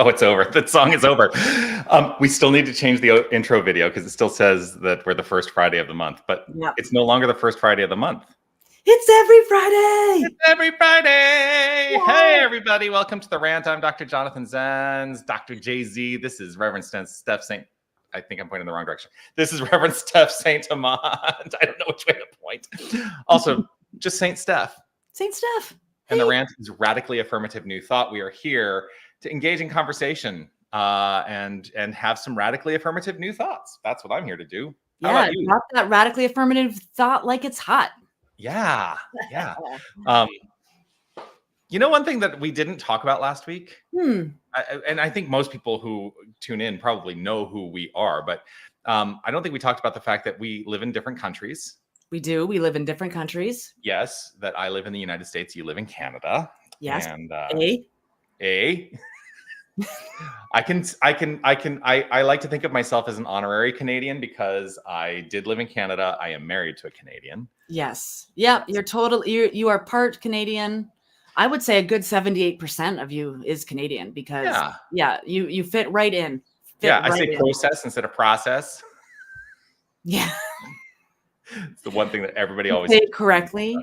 Oh, it's over. The song is over. We still need to change the intro video because it still says that we're the first Friday of the month, but it's no longer the first Friday of the month. It's every Friday. It's every Friday. Yeah. Hey, everybody. Welcome to the Rant. I'm Dr. Jonathan Zenz, Dr. Jay-Z. This is Reverend Steph St. I think I'm pointing in the wrong direction. This is Reverend Steph St. Amand. I don't know which way to point. Also, just Saint Steph. Saint Steph. And the Rant is Radically Affirmative New Thought. We are here to engage in conversation and have some radically affirmative new thoughts. That's what I'm here to do. How about you? Drop that radically affirmative thought like it's hot. Yeah. You know, one thing that we didn't talk about last week, and I think most people who tune in probably know who we are, but I don't think we talked about the fact that we live in different countries. We do. We live in different countries. Yes, that I live in the United States. You live in Canada. Yes. And I like to think of myself as an honorary Canadian because I did live in Canada. I am married to a Canadian. Yes. Yeah. You are part Canadian. I would say a good 78% of you is Canadian because you fit right in. I say process instead of process. Yeah. It's the one thing that everybody always say it correctly.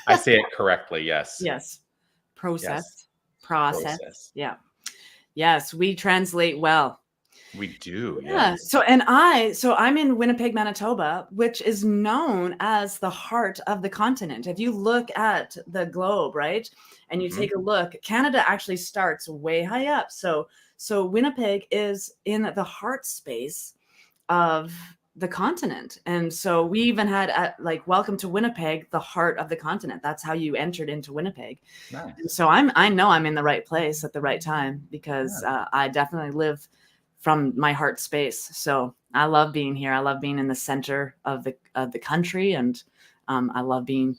I say it correctly. Yes. Yes. Process. Yeah. Yes, we translate well. We do. Yeah. Yes. So I'm in Winnipeg, Manitoba, which is known as the heart of the continent. If you look at the globe, right, and you take a look, Canada actually starts way high up. So Winnipeg is in the heart space of the continent. And so we even had welcome to Winnipeg, the heart of the continent. That's how you entered into Winnipeg. Nice. And so I know I'm in the right place at the right time because I definitely live from my heart space. So I love being here. I love being in the center of the country. And I love being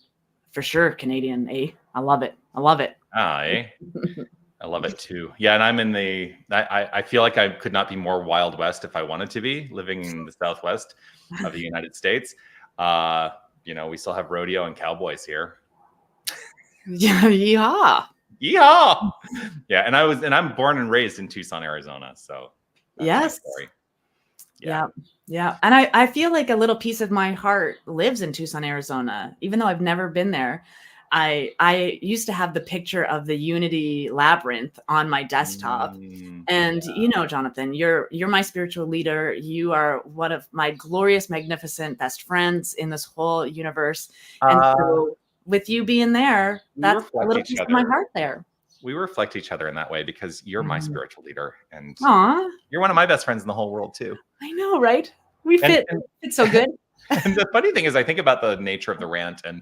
for sure Canadian. I love it. I love it too. Yeah. And I'm in I feel like I could not be more Wild West if I wanted to be living in the Southwest of the United States. We still have rodeo and cowboys here. Yeah. Yeehaw. Yeah. And I'm born and raised in Tucson, Arizona. So yes. Yeah. And I feel like a little piece of my heart lives in Tucson, Arizona, even though I've never been there. I used to have the picture of the Unity Labyrinth on my desktop. And Jonathan, you're my spiritual leader. You are one of my glorious, magnificent best friends in this whole universe. And so with you being there, that's a little piece of my heart there. We reflect each other in that way because you're my spiritual leader and you're one of my best friends in the whole world too. I know, right? We fit. It's so good. And the funny thing is, I think about the nature of the rant, and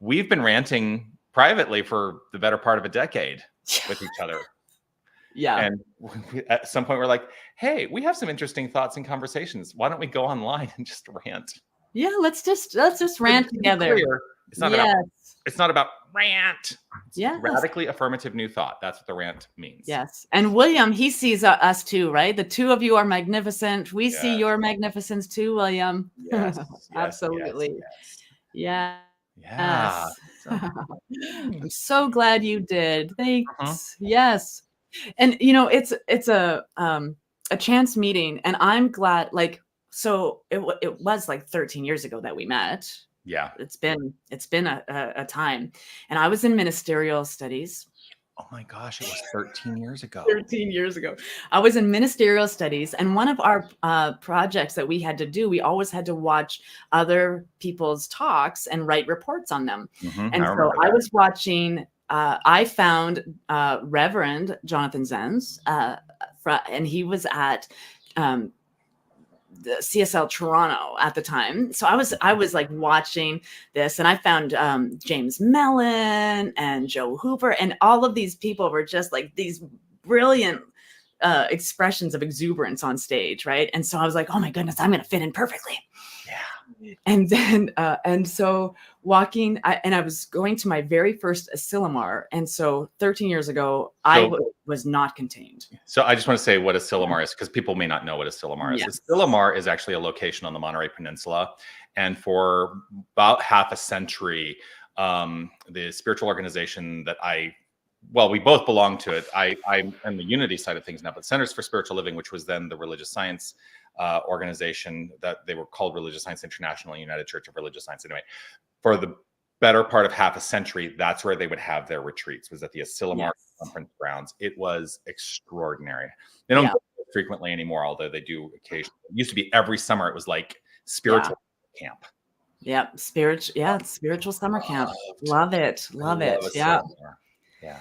we've been ranting privately for the better part of a decade with each other. Yeah. And at some point, we're like, "Hey, we have some interesting thoughts and conversations. Why don't we go online and just rant?" Yeah, let's just rant together. It's not about rant. Yeah. Radically affirmative new thought. That's what the rant means. Yes. And William, he sees us too, right? The two of you are magnificent. We see your magnificence too, William. Yes. Absolutely. Yeah. I'm so glad you did. Thanks. Yes. And it's a chance meeting, and I'm glad. So it was 13 years ago that we met. Yeah. It's been a time. And I was in ministerial studies. Oh my gosh, it was 13 years ago. 13 years ago. I was in ministerial studies, and one of our projects that we had to do, we always had to watch other people's talks and write reports on them. And so I was watching, I found Reverend Jonathan Zenz, and he was at the CSL Toronto at the time. So I was watching this, and I found James Mellon and Joe Hooper, and all of these people were just these brilliant expressions of exuberance on stage, right? And so I was like, oh my goodness, I'm going to fit in perfectly. Yeah. And then, and so walking, I was going to my very first Asilomar. And so 13 years ago, I was not contained. So I just want to say what Asilomar is, because people may not know what Asilomar is. Yes. Asilomar is actually a location on the Monterey Peninsula. And for about half a century, the spiritual organization that I well, we both belong to it. I'm on the Unity side of things now, but Centers for Spiritual Living, which was then the religious science organization that they were called Religious Science International and United Church of Religious Science. Anyway, for the better part of half a century, that's where they would have their retreats, was at the Asilomar Conference grounds. It was extraordinary. They don't go frequently anymore, although they do occasionally. It used to be every summer. It was like spiritual camp. Yep. Spiritual summer camp. Love it. Love it. Yeah. Yeah.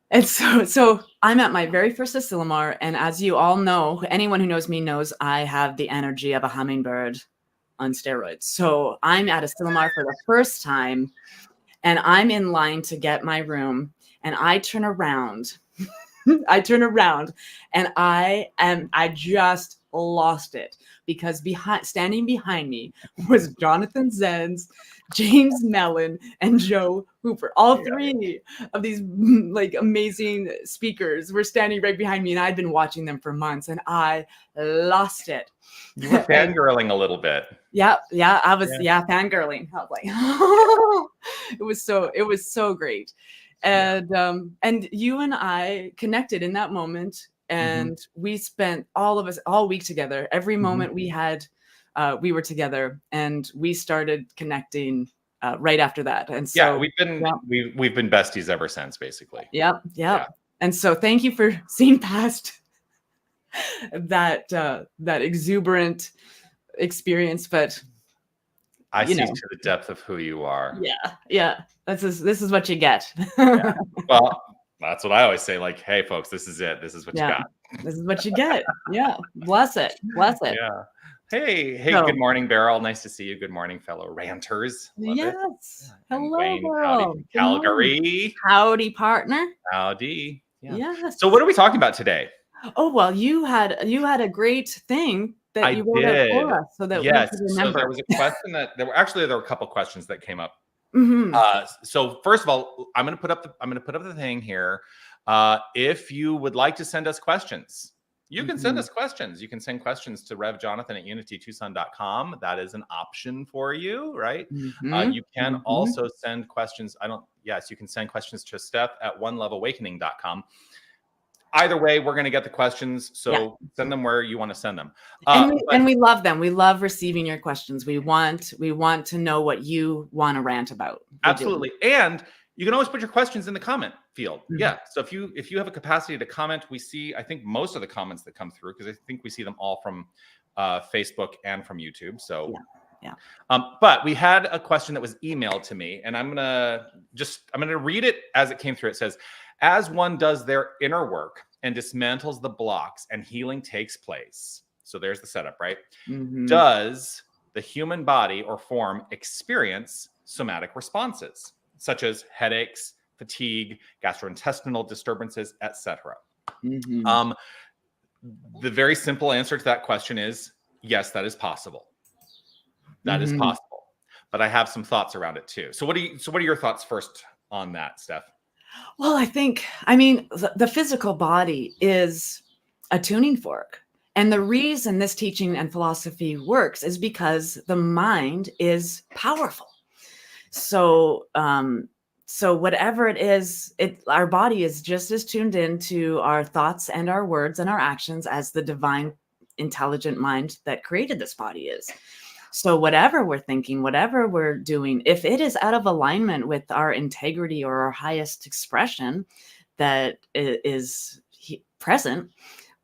And so I'm at my very first Asilomar. And as you all know, anyone who knows me knows I have the energy of a hummingbird on steroids. So I'm at Asilomar for the first time, and I'm in line to get my room, and I turn around. And I just lost it, because standing behind me was Jonathan Zenz, James Mellon, and Joe Hooper. All three of these like amazing speakers were standing right behind me, and I'd been watching them for months, and I lost it. You were fangirling a little bit. Yeah, I was fangirling. I was like, it was so great. And you and I connected in that moment, and we spent all week together. Every moment we had, we were together, and we started connecting right after that. And so we've been besties ever since, basically. Yep. And so thank you for seeing past that exuberant experience, but I see to the depth of who you are. Yeah. This is what you get. Well, that's what I always say. Like, hey, folks, this is it. This is what you got. This is what you get. Yeah. Bless it. Yeah. Hey, good morning, Beryl. Nice to see you. Good morning, fellow ranters. Love it. Hello, Wayne, Beryl. howdy from Calgary. Howdy, partner. Howdy. Yeah. Yes. So what are we talking about today? Oh, well, you had a great thing that you wrote out for us, so that we could remember. So there was a question there were a couple questions that came up. Mm-hmm. So first of all, I'm going to put up the thing here. If you would like to send us questions, you can send us questions. You can send questions to revjonathan@unitytucson.com. That is an option for you, right? You can also send questions. You can send questions to Steph@oneleveawakening.com. Either way, we're going to get the questions. So send them where you want to send them. And we love them. We love receiving your questions. We want to know what you want to rant about. Absolutely. And you can always put your questions in the comment field. Yeah. So if you have a capacity to comment, we see, I think, most of the comments that come through, because I think we see them all from Facebook and from YouTube. So but we had a question that was emailed to me, and I'm gonna read it as it came through. It says, as one does their inner work and dismantles the blocks and healing takes place. So there's the setup, right? Does the human body or form experience somatic responses, such as headaches, fatigue, gastrointestinal disturbances, etc.? The very simple answer to that question is yes, that is possible. That is possible. But I have some thoughts around it too. So what are your thoughts first on that, Steph? Well, the physical body is a tuning fork. And the reason this teaching and philosophy works is because the mind is powerful. So whatever it is, our body is just as tuned into our thoughts and our words and our actions as the divine intelligent mind that created this body is. So whatever we're thinking, whatever we're doing, if it is out of alignment with our integrity or our highest expression that is present,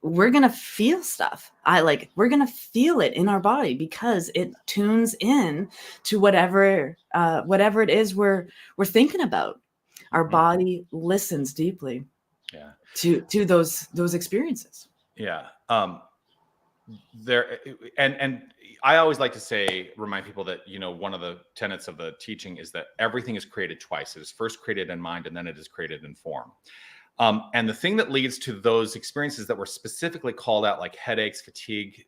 we're going to feel stuff. We're going to feel it in our body, because it tunes in to whatever it is we're thinking about. Our body listens deeply to those experiences. Yeah. And I always like to remind people that, one of the tenets of the teaching is that everything is created twice. It is first created in mind, and then it is created in form. And the thing that leads to those experiences that were specifically called out, like headaches, fatigue,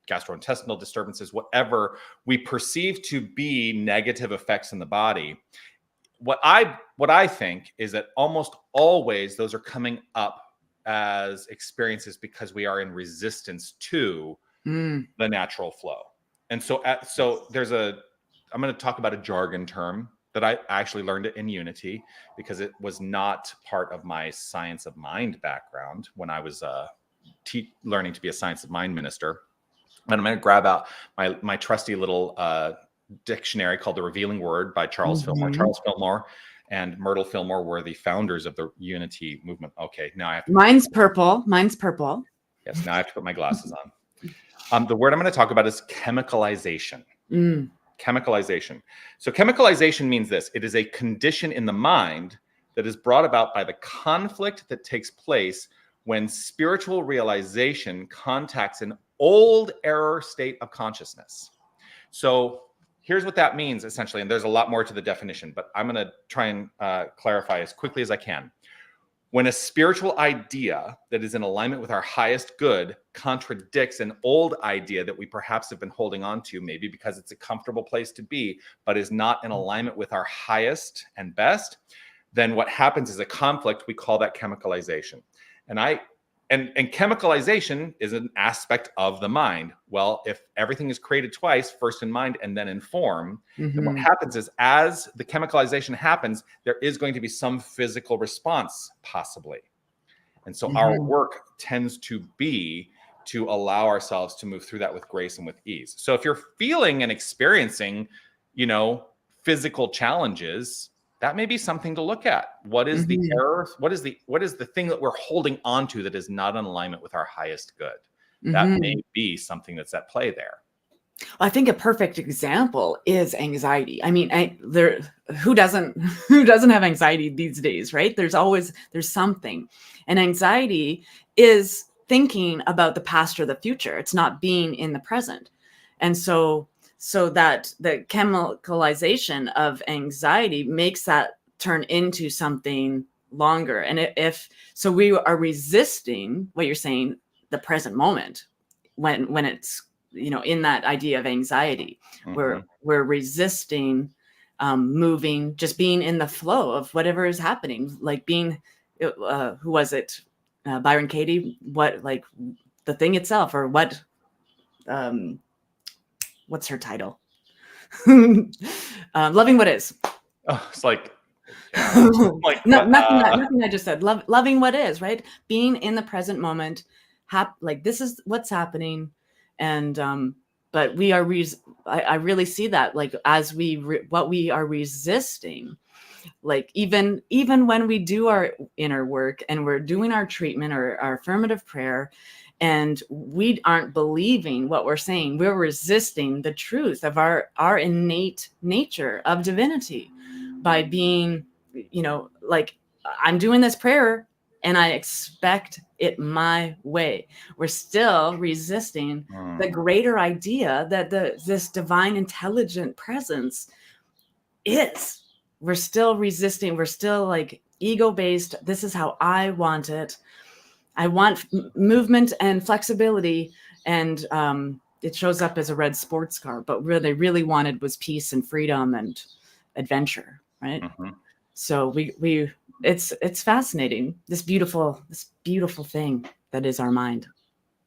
gastrointestinal disturbances, whatever we perceive to be negative effects in the body, what I think is that almost always those are coming up as experiences because we are in resistance to the natural flow. And so I'm going to talk about a jargon term that I actually learned it in Unity because it was not part of my science of mind background when I was learning to be a science of mind minister. And I'm going to grab out my trusty little dictionary called The Revealing Word by Charles Fillmore. Charles Fillmore and Myrtle Fillmore were the founders of the Unity movement. Okay, now I have to. Mine's purple. Yes, now I have to put my glasses on. The word I'm going to talk about is chemicalization. Chemicalization. So chemicalization means this. It is a condition in the mind that is brought about by the conflict that takes place when spiritual realization contacts an old error state of consciousness. So here's what that means, essentially. And there's a lot more to the definition, but I'm going to try and clarify as quickly as I can. When a spiritual idea that is in alignment with our highest good contradicts an old idea that we perhaps have been holding on to, maybe because it's a comfortable place to be, but is not in alignment with our highest and best, then what happens is a conflict. We call that chemicalization. And chemicalization is an aspect of the mind. Well, if everything is created twice, first in mind and then in form, then what happens is as the chemicalization happens, there is going to be some physical response, possibly. And so our work tends to be to allow ourselves to move through that with grace and with ease. So if you're feeling and experiencing, physical challenges, that may be something to look at. What is the error? What is the thing that we're holding on to that is not in alignment with our highest good? That may be something that's at play there. I think a perfect example is anxiety. I mean, who doesn't have anxiety these days, right? There's something. And anxiety is thinking about the past or the future. It's not being in the present. And so that the chemicalization of anxiety makes that turn into something longer. And if we are resisting what you're saying, the present moment, when it's, in that idea of anxiety, we're resisting moving, just being in the flow of whatever is happening, like being, who was it? Byron Katie, what, like the thing itself, or what, what's her title? Loving what is. Oh, it's like, nothing I just said. Loving what is, right? Being in the present moment. Like this is what's happening, and but we are. I really see that, like as what we are resisting. Like even when we do our inner work and we're doing our treatment or our affirmative prayer, and we aren't believing what we're saying, we're resisting the truth of our innate nature of divinity by being, like I'm doing this prayer and I expect it my way. We're still resisting the greater idea that this divine intelligent presence is. We're still resisting. We're still like ego-based. This is how I want it. I want movement and flexibility, and it shows up as a red sports car. But what they really wanted was peace and freedom and adventure, right? So it's fascinating. This beautiful thing that is our mind.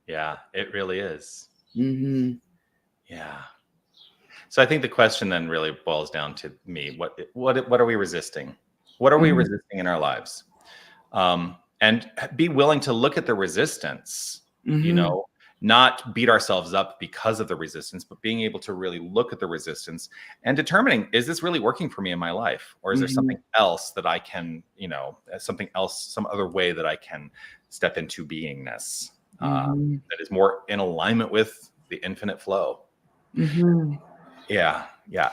Yeah, it really is. Yeah. So I think the question then really boils down to me. What are we resisting? What are we resisting in our lives? And be willing to look at the resistance, not beat ourselves up because of the resistance, but being able to really look at the resistance and determining, is this really working for me in my life? Or is there something else that I can, some other way that I can step into beingness that is more in alignment with the infinite flow? Yeah.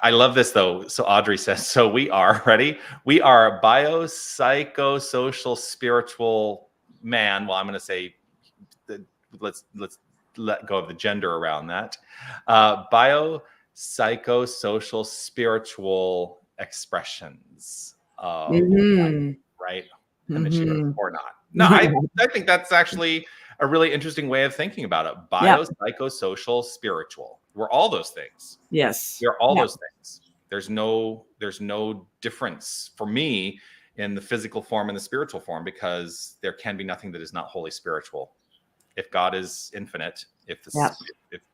I love this though. So Audrey says, so we are biopsychosocial spiritual man. Well, I'm going to say let's let go of the gender around that. Biopsychosocial spiritual expressions of right? Or not. No, I think that's actually a really interesting way of thinking about it. Biopsychosocial spiritual. We're all those things. Yes. We're all those things. There's no difference for me in the physical form and the spiritual form, because there can be nothing that is not wholly spiritual. If God is infinite, if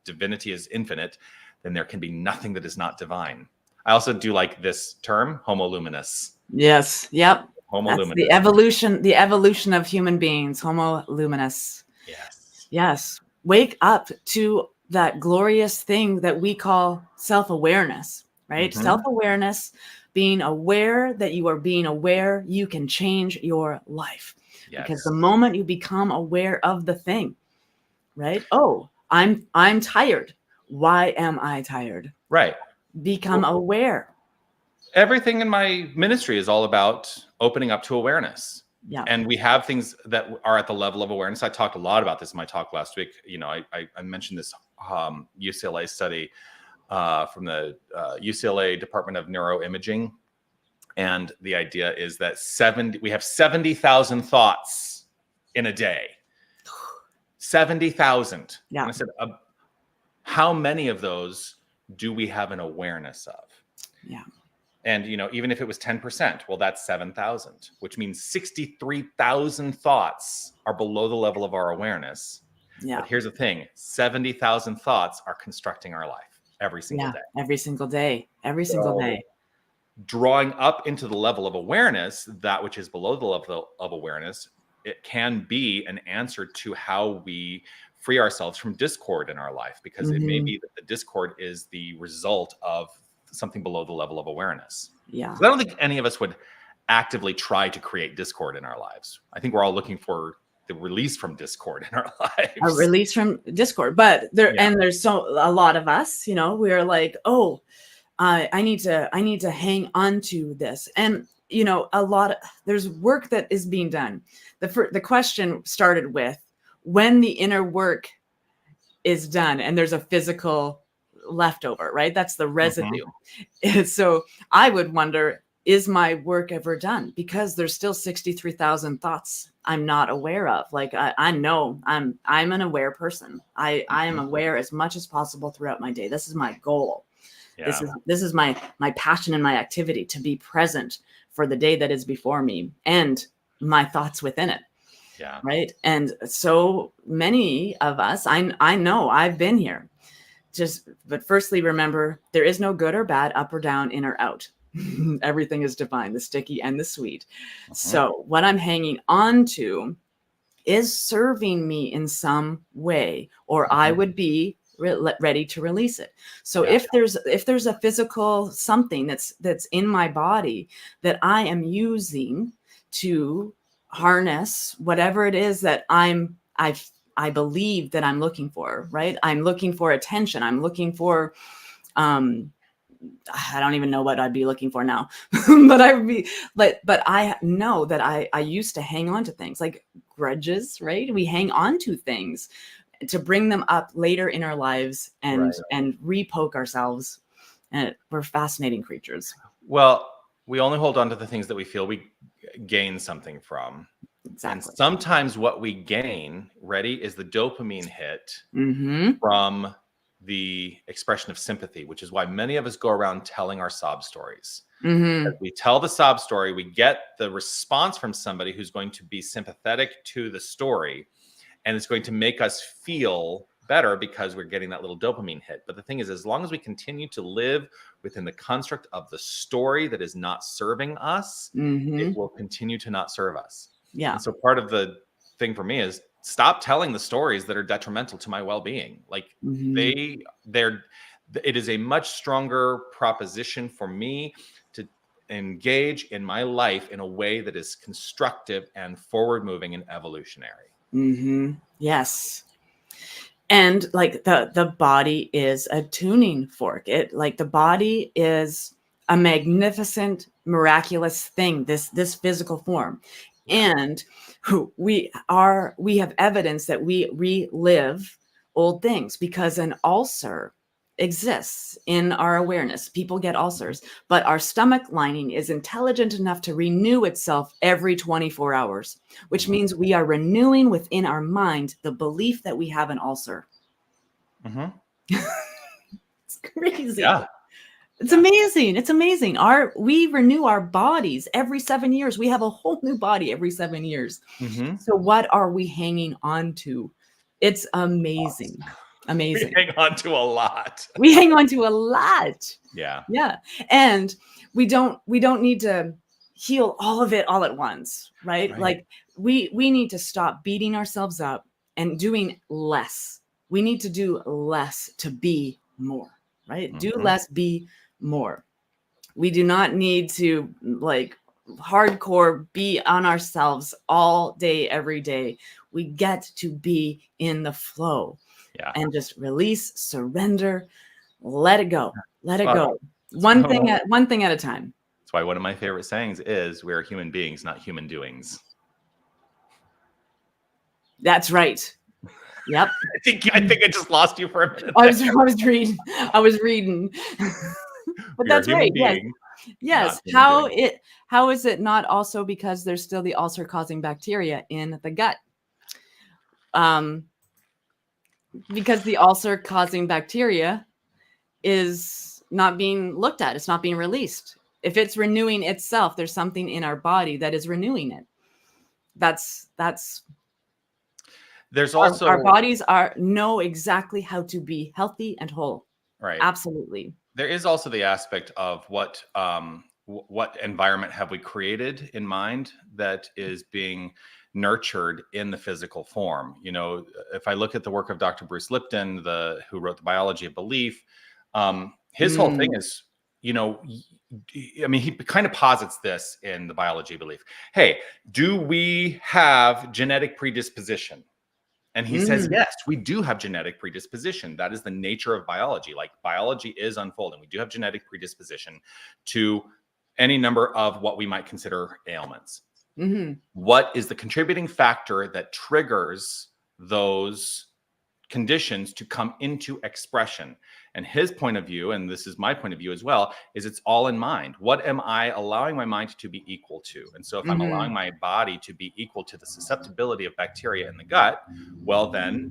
divinity is infinite, then there can be nothing that is not divine. I also do like this term, homo luminous. Yes. Yep. Homo That's luminous. the evolution of human beings, homo luminous. Yes. Yes. Wake up to that glorious thing that we call self-awareness, right? Mhm. Self-awareness, being aware that you are being aware, you can change your life. Yes. Because the moment you become aware of the thing, right? Oh, I'm tired. Why am I tired? Right. Become aware. Everything in my ministry is all about opening up to awareness. Yeah. And we have things that are at the level of awareness. I talked a lot about this in my talk last week. You know, I mentioned this UCLA study from the UCLA Department of Neuroimaging. And the idea is that we have 70,000 thoughts in a day. 70,000. Yeah. And I said, how many of those do we have an awareness of? Yeah. And, you know, even if it was 10%, well, that's 7,000, which means 63,000 thoughts are below the level of our awareness. Yeah. But here's the thing, 70,000 thoughts are constructing our life every single day. Every single day. Every single day. Drawing up into the level of awareness, that which is below the level of awareness, it can be an answer to how we free ourselves from discord in our life, because it may be that the discord is the result of something below the level of awareness. Yeah. So I don't think any of us would actively try to create discord in our lives. I think we're all looking for the release from discord in our lives. A release from discord. But there's a lot of us, you know, we're like, oh, I need to hang on to this. And, you know, there's work that is being done. The question started with when the inner work is done and there's a physical leftover, right? That's the residue. So I would wonder, is my work ever done? Because there's still 63,000 thoughts I'm not aware of. Like I know I'm an aware person. I am aware as much as possible throughout my day. This is my goal. Yeah. This is my passion and my activity, to be present for the day that is before me and my thoughts within it. Yeah. Right. And so many of us, I know I've been here. But firstly, remember, there is no good or bad, up or down, in or out. Everything is divine, the sticky and the sweet. So what I'm hanging on to is serving me in some way, or I would be ready to release it. So if there's a physical something that's in my body that I am using to harness whatever it is that I believe that I'm looking for, right? I'm looking for attention. I'm looking for, I don't even know what I'd be looking for now, but I know that I used to hang on to things like grudges, right? We hang on to things to bring them up later in our lives and repoke ourselves. And we're fascinating creatures. Well, we only hold on to the things that we feel we gain something from. Exactly. And sometimes what we gain, is the dopamine hit from the expression of sympathy, which is why many of us go around telling our sob stories. As we tell the sob story, we get the response from somebody who's going to be sympathetic to the story, and it's going to make us feel better because we're getting that little dopamine hit. But the thing is, as long as we continue to live within the construct of the story that is not serving us, it will continue to not serve us. Yeah. And so part of the thing for me is stop telling the stories that are detrimental to my well-being. Like it is a much stronger proposition for me to engage in my life in a way that is constructive and forward-moving and evolutionary. Yes. And like the body is a tuning fork. The body is a magnificent, miraculous thing, this physical form. And we have evidence that we relive old things because an ulcer exists in our awareness. People get ulcers, but our stomach lining is intelligent enough to renew itself every 24 hours, which means we are renewing within our mind the belief that we have an ulcer. It's crazy. Yeah. It's amazing. It's amazing. We renew our bodies every 7 years. We have a whole new body every 7 years. So what are we hanging on to? It's amazing. Amazing. We hang on to a lot. We hang on to a lot. Yeah. Yeah. And we don't need to heal all of it all at once, right? Like we need to stop beating ourselves up and doing less. We need to do less to be more, right? Do less, be more. We do not need to like hardcore be on ourselves all day, every day. We get to be in the flow and just release, surrender, let it go, let it go. One thing at a time. That's why one of my favorite sayings is we are human beings, not human doings. That's right. Yep. I think I just lost you for a minute. I was reading. But that's right. Yes. How is it not also because there's still the ulcer causing bacteria in the gut? Because the ulcer causing bacteria is not being looked at. It's not being released. If it's renewing itself, there's something in our body that is renewing it. There's also our bodies know exactly how to be healthy and whole. Right. Absolutely. There is also the aspect of what environment have we created in mind that is being nurtured in the physical form. You know, if I look at the work of Dr. Bruce Lipton, who wrote The Biology of Belief, his whole thing is, you know, I mean, he kind of posits this in The Biology of Belief. Hey, do we have genetic predisposition? And he says, yes, we do have genetic predisposition. That is the nature of biology. Like biology is unfolding. We do have genetic predisposition to any number of what we might consider ailments. What is the contributing factor that triggers those conditions to come into expression? And his point of view, and this is my point of view as well, is it's all in mind. What am I allowing my mind to be equal to? And so if I'm allowing my body to be equal to the susceptibility of bacteria in the gut, well, then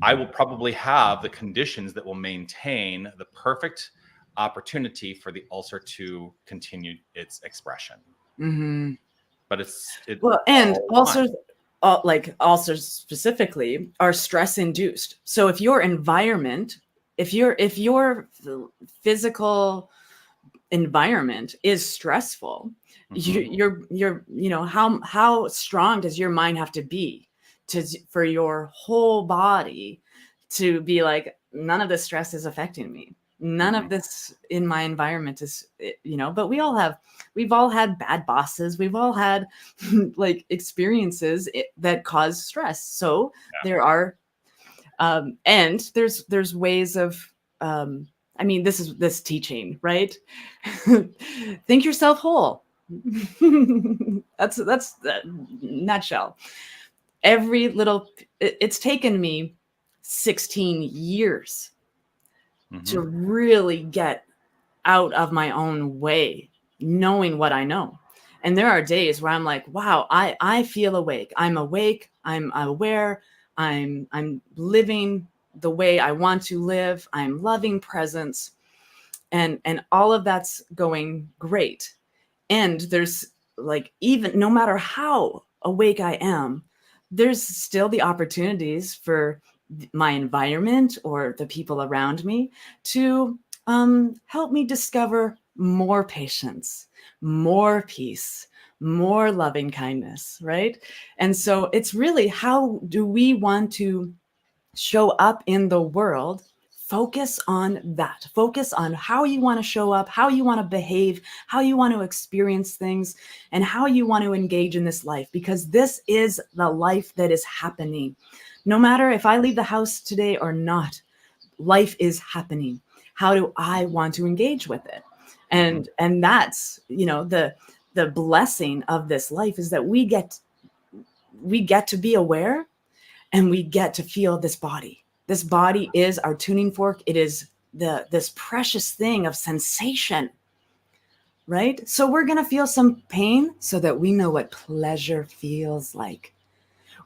I will probably have the conditions that will maintain the perfect opportunity for the ulcer to continue its expression. But and ulcers, like ulcers specifically, are stress induced. So if your environment, if your physical environment is stressful, you're you know, how strong does your mind have to be for your whole body to be like, none of this stress is affecting me, none of this in my environment is, you know. But we've all had bad bosses, we've all had like experiences that cause stress. So there are and there's ways of I mean, this teaching, right? Think yourself whole. that's the nutshell. Every little, it's taken me 16 years to really get out of my own way, knowing what I know. And there are days where I'm like, wow, I feel awake. I'm awake. I'm aware. I'm living the way I want to live. I'm loving presence. And all of that's going great. And there's like, even no matter how awake I am, there's still the opportunities for my environment or the people around me to help me discover more patience, more peace, more loving kindness, right? And so it's really, how do we want to show up in the world? Focus on that. Focus on how you want to show up, how you want to behave, how you want to experience things, and how you want to engage in this life, because this is the life that is happening. No matter if I leave the house today or not, life is happening. How do I want to engage with it? And that's, you know, the blessing of this life is that we get to be aware, and we get to feel this body. This body is our tuning fork. It is this precious thing of sensation, right? So we're going to feel some pain so that we know what pleasure feels like.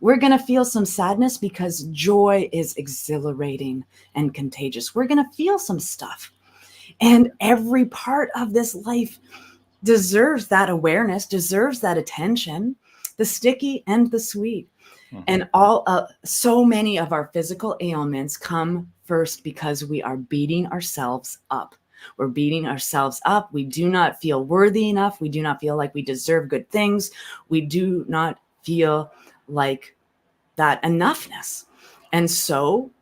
We're going to feel some sadness because joy is exhilarating and contagious. We're going to feel some stuff. And every part of this life deserves that awareness, deserves that attention, the sticky and the sweet. And so many of our physical ailments come first because we are beating ourselves up. We're beating ourselves up. We do not feel worthy enough. We do not feel like we deserve good things. We do not feel like that enoughness. And so,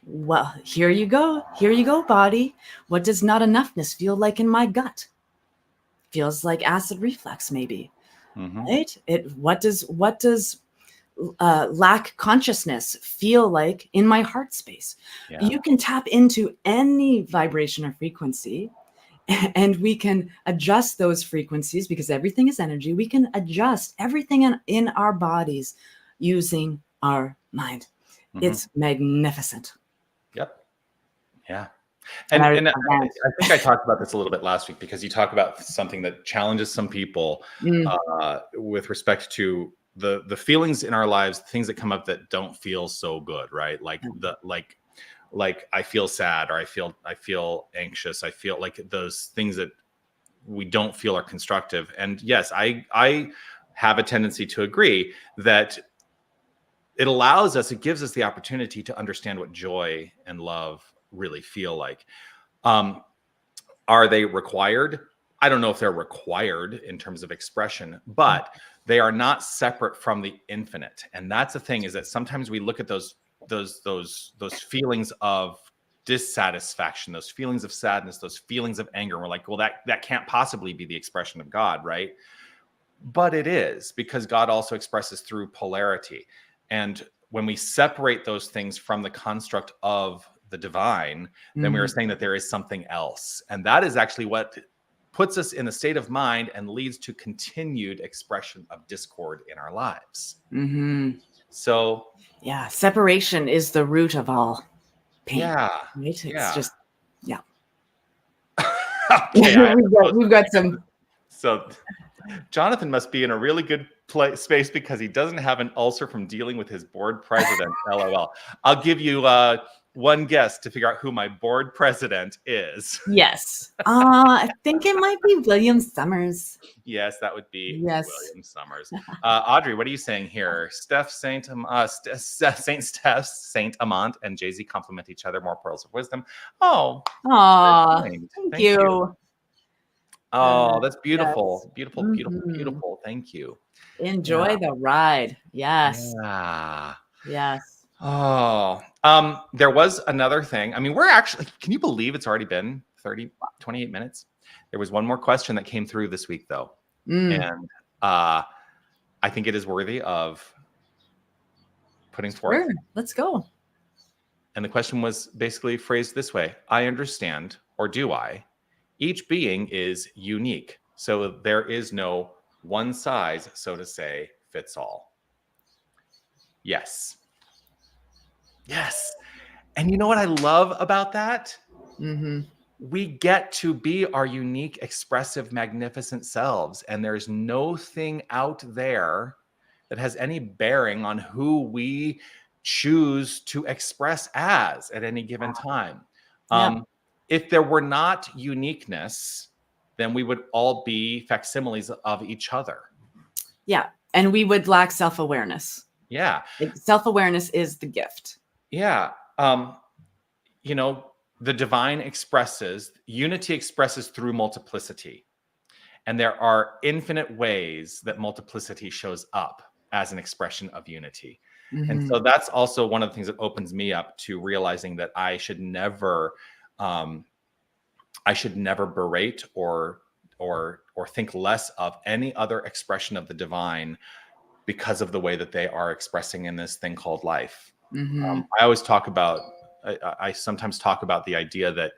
well, here you go. Here you go, body. What does not enoughness feel like in my gut? Feels like acid reflux, maybe. Right? What does lack consciousness feel like in my heart space? Yeah. You can tap into any vibration or frequency, and we can adjust those frequencies because everything is energy. We can adjust everything in our bodies using our mind. It's magnificent. Yep. Yeah. And I think I talked about this a little bit last week, because you talk about something that challenges some people with respect to the feelings in our lives, things that come up that don't feel so good, right? Like I feel sad, or I feel anxious. I feel like those things that we don't feel are constructive. And yes, I have a tendency to agree that it gives us the opportunity to understand what joy and love really feel like. Are they required? I don't know if they're required in terms of expression, but they are not separate from the infinite. And that's the thing, is that sometimes we look at those feelings of dissatisfaction, those feelings of sadness, those feelings of anger, and we're like, well, that can't possibly be the expression of God, right? But it is, because God also expresses through polarity. And when we separate those things from the construct of the divine, then we are saying that there is something else. And that is actually what puts us in a state of mind and leads to continued expression of discord in our lives. So yeah, separation is the root of all pain. Yeah. Right? It's just, yeah. Okay, we've got some. So Jonathan must be in a really good space because he doesn't have an ulcer from dealing with his board president. LOL. I'll give you one guess to figure out who my board president is. Yes. I think it might be William Summers. Yes, that would be William Summers. Audrey, what are you saying here? Steph St, Saint Amand, and Jay-Z complement each other. More pearls of wisdom. Oh, thank you. Oh, that's beautiful. Yes. Beautiful. Thank you. Enjoy the ride. Yes. Yeah. Yes. Oh, there was another thing. I mean, we're actually, can you believe it's already been 28 minutes? There was one more question that came through this week, though. And I think it is worthy of putting forth. Sure. Let's go. And the question was basically phrased this way: I understand, or do I? Each being is unique. So there is no one size, so to say, fits all. Yes. Yes. And you know what I love about that? We get to be our unique, expressive, magnificent selves. And there's no thing out there that has any bearing on who we choose to express as at any given time. If there were not uniqueness, then we would all be facsimiles of each other. Yeah. And we would lack self-awareness. Yeah. Self-awareness is the gift. Yeah. You know, the divine unity expresses through multiplicity. And there are infinite ways that multiplicity shows up as an expression of unity. And so that's also one of the things that opens me up to realizing that I should never berate or think less of any other expression of the divine because of the way that they are expressing in this thing called life. I sometimes talk about the idea that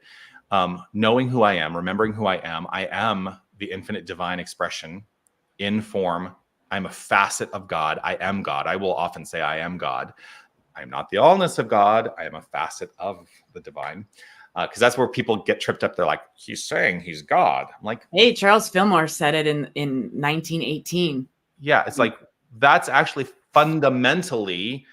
knowing who I am, remembering who I am the infinite divine expression in form. I'm a facet of God. I am God. I will often say I am God. I'm not the allness of God. I am a facet of the divine. Because that's where people get tripped up. They're like, he's saying he's God. I'm like, hey, Charles Fillmore said it in 1918. Yeah, it's like, that's actually fundamentally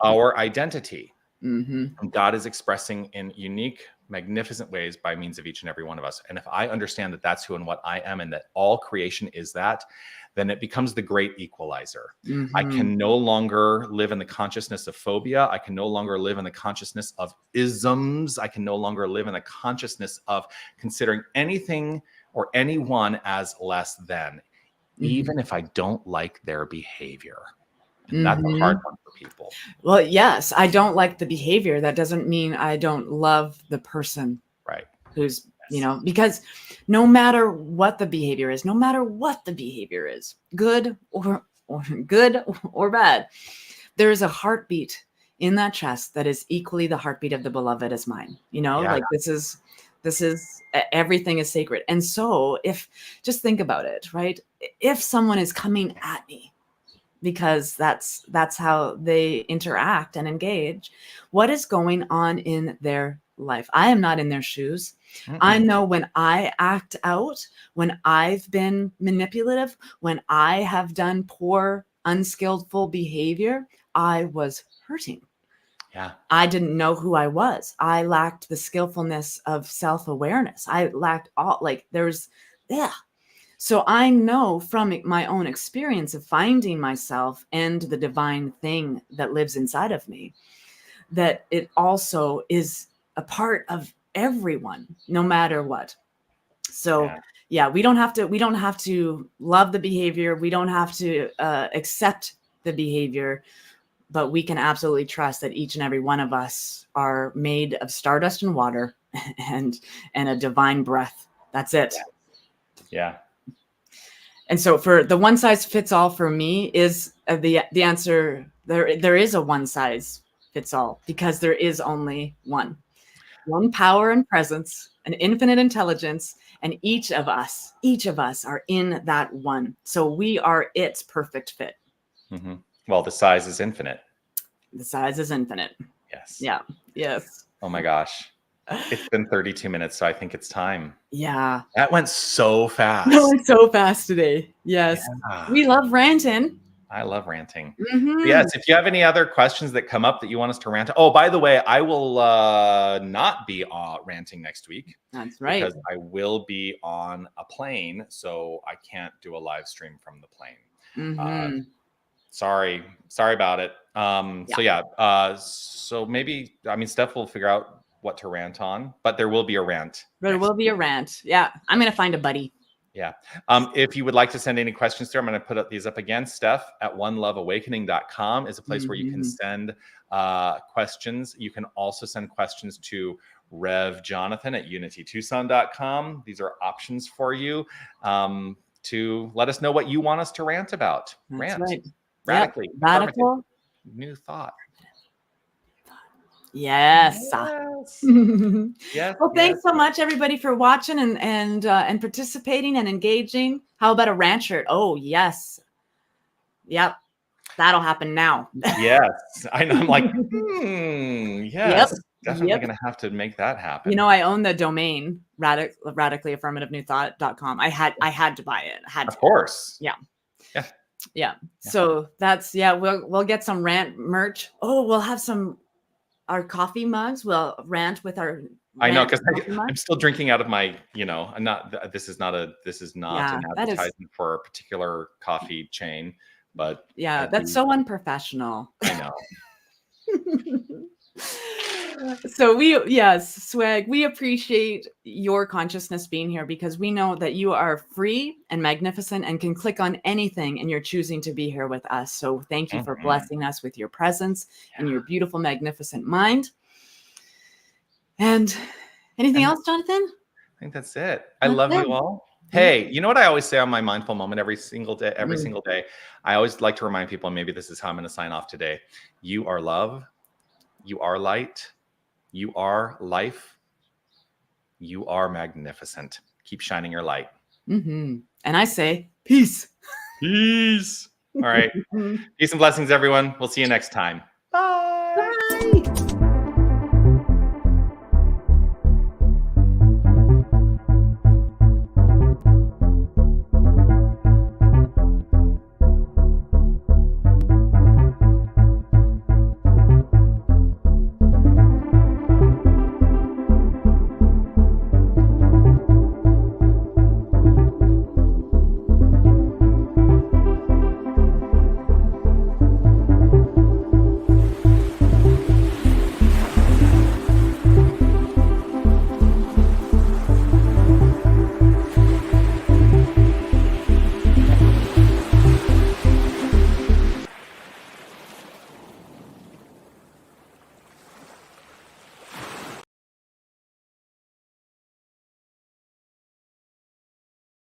our identity. And God is expressing in unique, magnificent ways by means of each and every one of us. And if I understand that that's who and what I am, and that all creation is that, then it becomes the great equalizer. I can no longer live in the consciousness of phobia. I can no longer live in the consciousness of isms. I can no longer live in the consciousness of considering anything or anyone as less than, even if I don't like their behavior. And that's a hard one for people. Well, yes, I don't like the behavior. That doesn't mean I don't love the person. Right. Who's, because no matter what the behavior is, good or bad, there is a heartbeat in that chest that is equally the heartbeat of the beloved as mine. Like this is everything is sacred. And so just think about it, right? If someone is coming at me, because that's how they interact and engage, what is going on in their life? I am not in their shoes. I know when I act out, when I've been manipulative, when I have done poor, unskillful behavior, I was hurting. Yeah. I didn't know who I was. I lacked the skillfulness of self-awareness. I lacked So I know from my own experience of finding myself and the divine thing that lives inside of me, that it also is a part of everyone, no matter what. So we don't have to love the behavior. We don't have to accept the behavior, but we can absolutely trust that each and every one of us are made of stardust and water and a divine breath. That's it. Yeah. And so for the one size fits all for me is the answer. There is a one size fits all because there is only one power and presence, an infinite intelligence, and each of us are in that one. So we are its perfect fit. Well, the size is infinite. The size is infinite. Yes. Yeah. Yes. Oh my gosh. It's been 32 minutes, so I think it's time. Yeah. That went so fast. That went so fast today. Yes. Yeah. We love ranting. I love ranting. Yes. If you have any other questions that come up that you want us to rant. Oh, by the way, I will not be ranting next week. That's right. Because I will be on a plane, so I can't do a live stream from the plane. Sorry about it. So maybe, Steph will figure out what to rant on, but there will be a rant. There will be a rant. Yeah. I'm going to find a buddy. Yeah. If you would like to send any questions there, I'm going to put these up again. Steph at oneloveawakening.com is a place where you can send questions. You can also send questions to Rev Jonathan at unitytucson.com. These are options for you to let us know what you want us to rant about. That's right. Radically. Yep. Radical New thought. Yes. Yes. Well, thanks so much, everybody, for watching and participating and engaging. How about a rant shirt? Oh, yes. Yep. That'll happen now. Yes. I know. I'm like, yes. Yep. Definitely going to have to make that happen. I own the domain radically affirmative new thought.com. I had to buy it. Of course. Yeah. So that's, we'll get some rant merch. Oh, we'll have our coffee mugs. We'll rant with our. I know, because I'm still drinking out of my, I'm not, this is not an advertisement for a particular coffee chain, but. Yeah, that's so unprofessional. I know. So Swag, we appreciate your consciousness being here because we know that you are free and magnificent and can click on anything and you're choosing to be here with us. So thank you for blessing us with your presence and your beautiful, magnificent mind. And anything else, Jonathan? I think that's it. I love you all. Hey, you know what I always say on my mindful moment every single day? I always like to remind people, and maybe this is how I'm going to sign off today. You are love. You are light. You are life. You are magnificent. Keep shining your light. And I say, peace. Peace. All right. Peace and blessings, everyone. We'll see you next time.